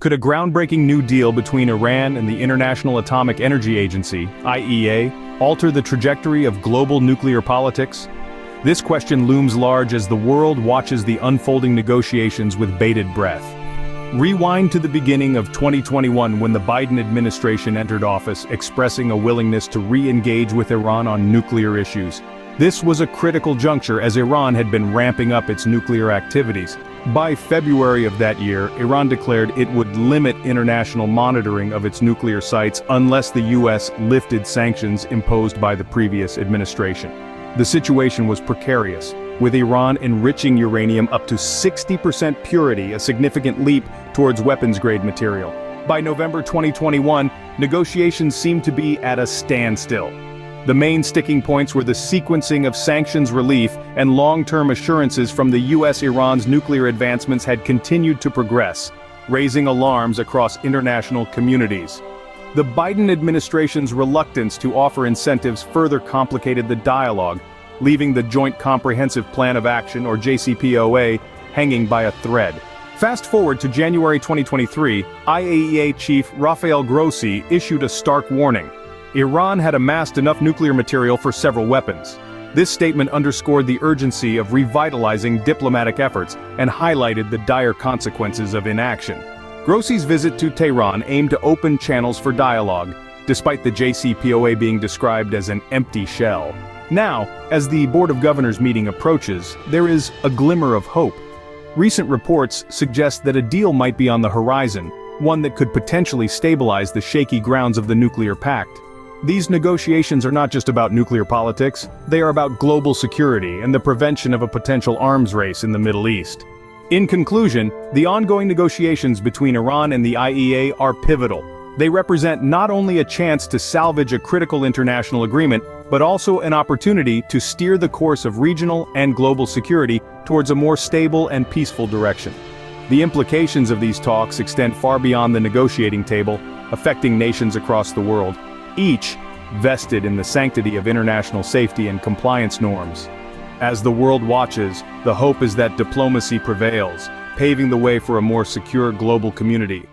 Could a groundbreaking new deal between Iran and the International Atomic Energy Agency, IAEA, alter the trajectory of global nuclear politics? This question looms large as the world watches the unfolding negotiations with bated breath. Rewind to the beginning of 2021 when the Biden administration entered office, expressing a willingness to re-engage with Iran on nuclear issues. This was a critical juncture as Iran had been ramping up its nuclear activities. By February of that year, Iran declared it would limit international monitoring of its nuclear sites unless the US lifted sanctions imposed by the previous administration. The situation was precarious, with Iran enriching uranium up to 60% purity, a significant leap towards weapons-grade material. By November 2021, negotiations seemed to be at a standstill. The main sticking points were the sequencing of sanctions relief and long-term assurances from the US-Iran's nuclear advancements had continued to progress, raising alarms across international communities. The Biden administration's reluctance to offer incentives further complicated the dialogue, leaving the Joint Comprehensive Plan of Action, or JCPOA, hanging by a thread. Fast forward to January 2023, IAEA Chief Rafael Grossi issued a stark warning. Iran had amassed enough nuclear material for several weapons. This statement underscored the urgency of revitalizing diplomatic efforts and highlighted the dire consequences of inaction. Grossi's visit to Tehran aimed to open channels for dialogue, despite the JCPOA being described as an empty shell. Now, as the Board of Governors meeting approaches, there is a glimmer of hope. Recent reports suggest that a deal might be on the horizon, one that could potentially stabilize the shaky grounds of the nuclear pact. These negotiations are not just about nuclear politics, they are about global security and the prevention of a potential arms race in the Middle East. In conclusion, the ongoing negotiations between Iran and the IAEA are pivotal. They represent not only a chance to salvage a critical international agreement, but also an opportunity to steer the course of regional and global security towards a more stable and peaceful direction. The implications of these talks extend far beyond the negotiating table, affecting nations across the world, each vested in the sanctity of international safety and compliance norms. As the world watches, the hope is that diplomacy prevails, paving the way for a more secure global community.